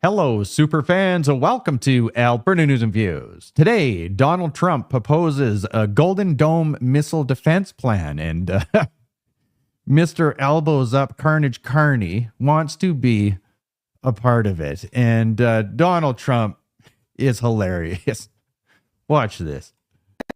Hello, super fans, and welcome to Alberta News and Views. Today, Donald Trump proposes a Goldem Dome Missile Defense plan, and Mr. Elbows Up Carnage Carney wants to be a part of it. And Donald Trump is hilarious. Watch this.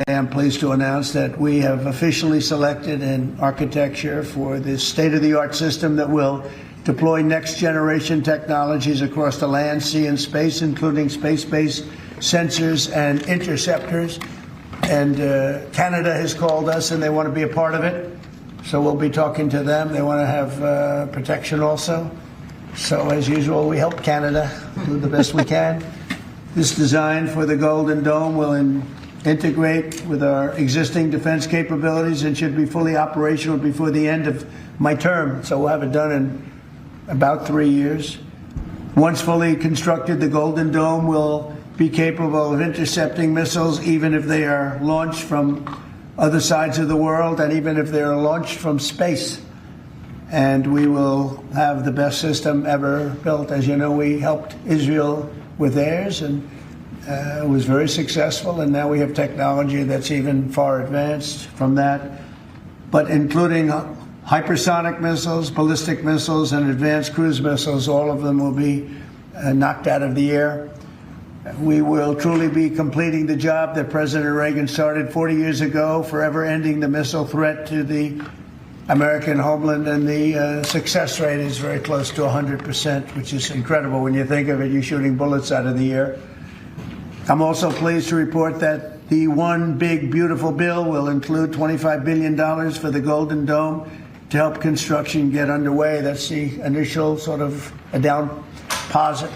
I am pleased to announce that we have officially selected an architecture for this state-of-the-art system that will deploy next-generation technologies across the land, sea, and space, including space-based sensors and interceptors. And Canada has called us, and they want to be a part of it. So we'll be talking to them. They want to have protection also. So as usual, we help Canada do the best we can. This design for the Goldem Dome will integrate with our existing defense capabilities and should be fully operational before the end of my term. So we'll have it done in about 3 years. Once fully constructed, the Goldem Dome will be capable of intercepting missiles even if they are launched from other sides of the world and even if they are launched from space. And we will have the best system ever built. As you know, we helped Israel with theirs, and it was very successful, and now we have technology that's even far advanced from that, but including hypersonic missiles, ballistic missiles, and advanced cruise missiles. All of them will be knocked out of the air. We will truly be completing the job that President Reagan started 40 years ago, forever ending the missile threat to the American homeland, and the success rate is very close to 100%, which is incredible when you think of it, you're shooting bullets out of the air. I'm also pleased to report that the One Big Beautiful Bill will include $25 billion for the Goldem Dome to help construction get underway. That's the initial sort of a down deposit.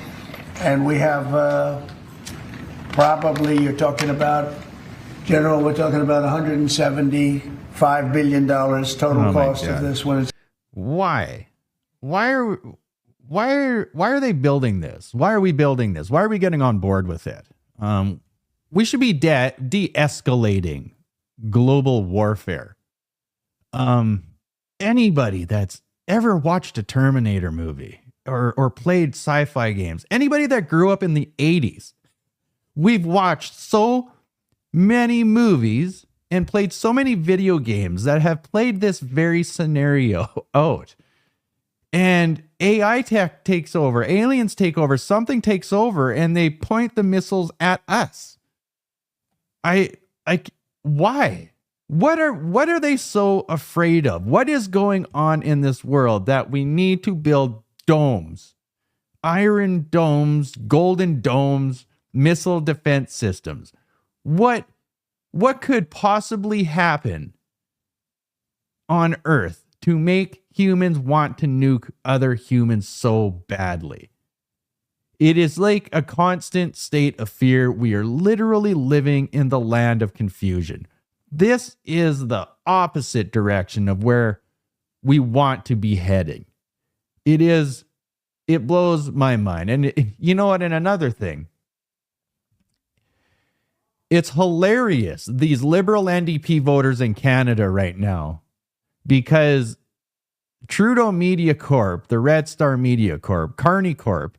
And we have probably, you're talking about, General, we're talking about $175 billion total cost of this one. Why? Why are they building this? Why are we building this? Why are we getting on board with it? We should be de-escalating global warfare. Anybody that's ever watched a Terminator movie or played sci-fi games, anybody that grew up in the 80s, we've watched so many movies and played so many video games that have played this very scenario out. And AI tech takes over, aliens take over, something takes over, and they point the missiles at us. Why? What are they so afraid of? What is going on in this world that we need to build domes, iron domes, golden domes, missile defense systems? What could possibly happen on Earth to make humans want to nuke other humans so badly? It is like a constant state of fear. We are literally living in the land of confusion. This is the opposite direction of where we want to be heading. It blows my mind. And you know what? And another thing, it's hilarious, these liberal NDP voters in Canada right now, because Trudeau Media Corp, the Red Star Media Corp, Carney Corp,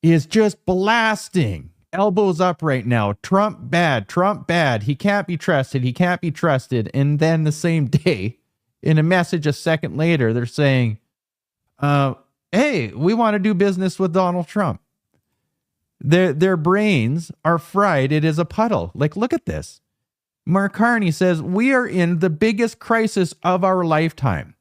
is just blasting elbows up right now. Trump bad. He can't be trusted. And then the same day, in a message a second later, they're saying, hey, we want to do business with Donald Trump. Their brains are fried. It is a puddle. Like, look at this. Mark Carney says, we are in the biggest crisis of our lifetime.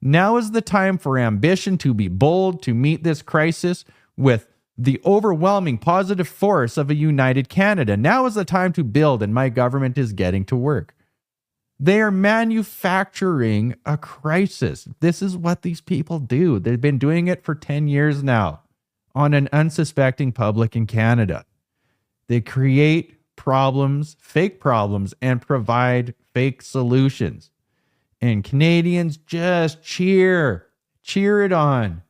Now is the time for ambition to be bold, to meet this crisis with the overwhelming positive force of a united Canada. Now is the time to build, and my government is getting to work. They are manufacturing a crisis. This is what these people do. They've been doing it for 10 years now on an unsuspecting public in Canada. They create problems, fake problems, and provide fake solutions. And Canadians just cheer it on.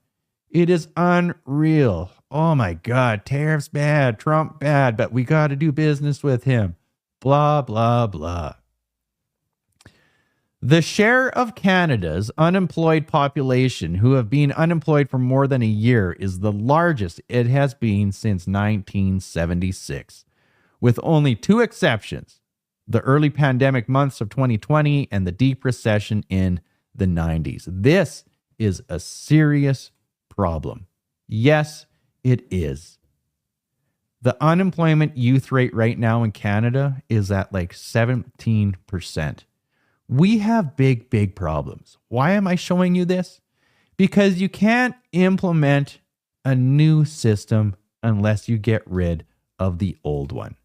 It is unreal. Oh my God, tariffs bad, Trump bad, but we got to do business with him. Blah, blah, blah. The share of Canada's unemployed population who have been unemployed for more than a year is the largest it has been since 1976, with only two exceptions: the early pandemic months of 2020 and the deep recession in the 90s. This is a serious problem. Yes, it is. The unemployment youth rate right now in Canada is at like 17%. We have big, big problems. Why am I showing you this? Because you can't implement a new system unless you get rid of the old one.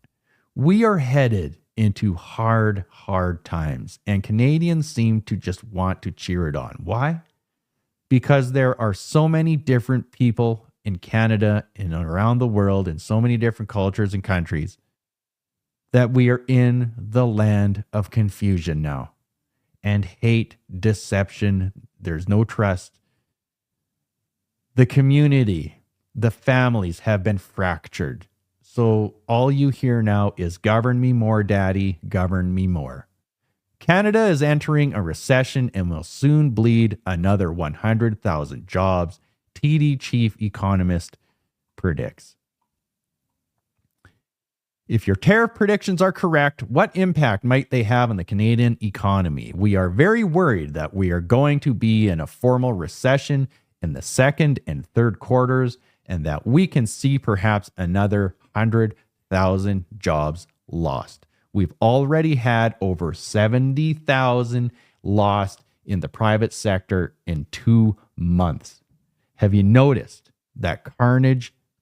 We are headed into hard, hard times, and Canadians seem to just want to cheer it on. Why? Because there are so many different people in Canada and around the world in so many different cultures and countries that we are in the land of confusion now. And hate, deception, there's no trust. The community, the families have been fractured. So all you hear now is govern me more, daddy, govern me more. Canada is entering a recession and will soon bleed another 100,000 jobs, TD chief economist predicts. If your tariff predictions are correct, what impact might they have on the Canadian economy? We are very worried that we are going to be in a formal recession in the second and third quarters, and that we can see perhaps another 100,000 jobs lost. We've already had over 70,000 lost in the private sector in 2 months. Have you noticed that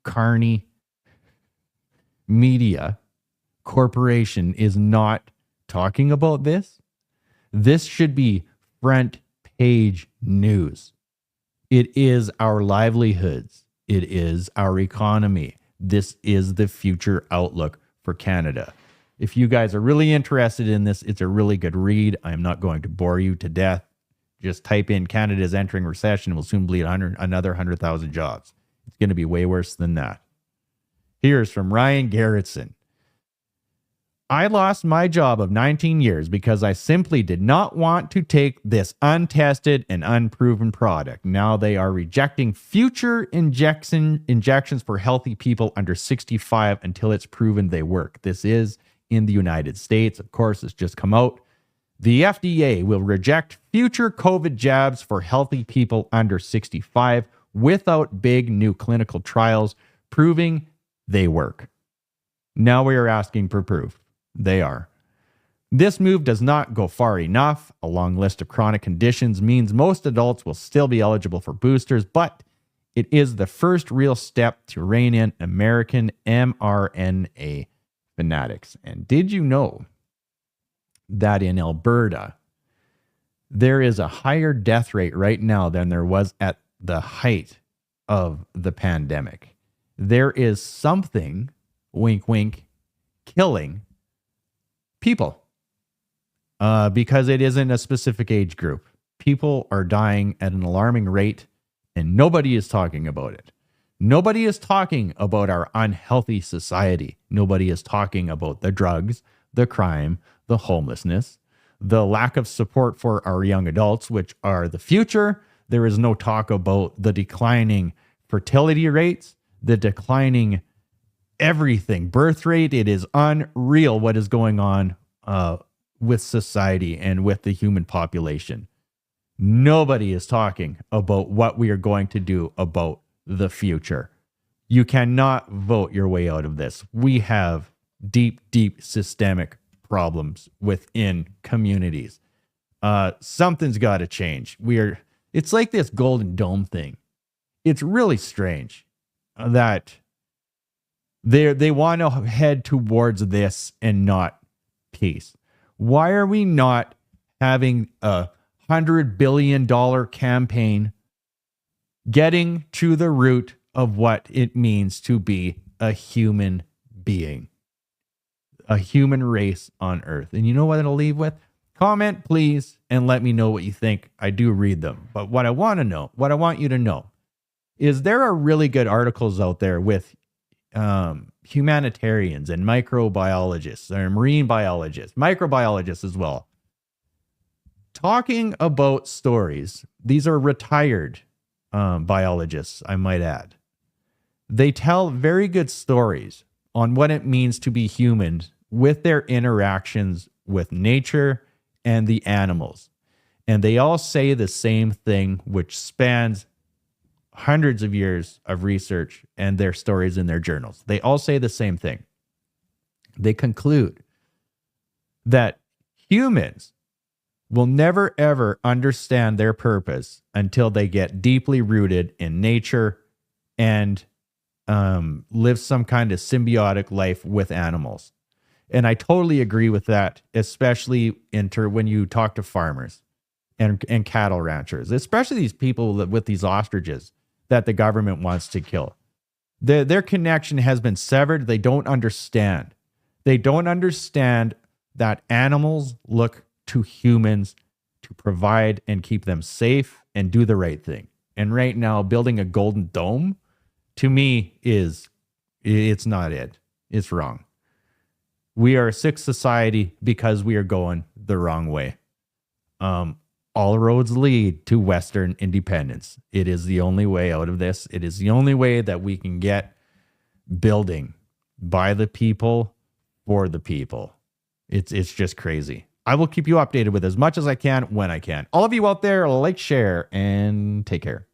Carney Media Corporation is not talking about this? This should be front page news. It is our livelihoods. It is our economy. This is the future outlook for Canada. If you guys are really interested in this, it's a really good read. I'm not going to bore you to death. Just type in Canada is entering recession. We'll soon bleed another 100,000 jobs. It's going to be way worse than that. Here's from Ryan Garrettson. I lost my job of 19 years because I simply did not want to take this untested and unproven product. Now they are rejecting future injections for healthy people under 65 until it's proven they work. This is in the United States. Of course, it's just come out. The FDA will reject future COVID jabs for healthy people under 65 without big new clinical trials proving they work. Now we are asking for proof. They are. This move does not go far enough. A long list of chronic conditions means most adults will still be eligible for boosters, but it is the first real step to rein in American mRNA fanatics. And did you know that in Alberta, there is a higher death rate right now than there was at the height of the pandemic? There is something, wink, wink, killing people because it isn't a specific age group. People are dying at an alarming rate, and nobody is talking about it. Nobody is talking about our unhealthy society. Nobody is talking about the drugs, the crime, the homelessness, the lack of support for our young adults, which are the future. There is no talk about the declining fertility rates, the declining everything, birth rate. It is unreal what is going on with society and with the human population. Nobody is talking about what we are going to do about the future. You cannot vote your way out of this. We have deep, deep systemic problems within communities. Something's got to change. It's like this Golden Dome thing. It's really strange that they want to head towards this and not peace. Why are we not having a $100 billion campaign getting to the root of what it means to be a human being, a human race on Earth? And you know what it'll leave with? Comment, please, and let me know what you think. I do read them. But what I want you to know is there are really good articles out there with humanitarians and microbiologists or marine biologists, microbiologists as well, talking about stories. These are retired biologists, I might add. They tell very good stories on what it means to be human with their interactions with nature and the animals. And they all say the same thing, which spans hundreds of years of research and their stories in their journals. They all say the same thing. They conclude that humans will never, ever understand their purpose until they get deeply rooted in nature and live some kind of symbiotic life with animals. And I totally agree with that, especially when you talk to farmers and cattle ranchers, especially these people with these ostriches that the government wants to kill. Their connection has been severed. They don't understand. They don't understand that animals look to humans to provide and keep them safe and do the right thing. And right now, building a Golden Dome, to me, it's not it. It's wrong. We are a sick society because we are going the wrong way. All roads lead to Western independence. It is the only way out of this. It is the only way that we can get building by the people for the people. It's just crazy. I will keep you updated with as much as I can when I can. All of you out there, like, share, and take care.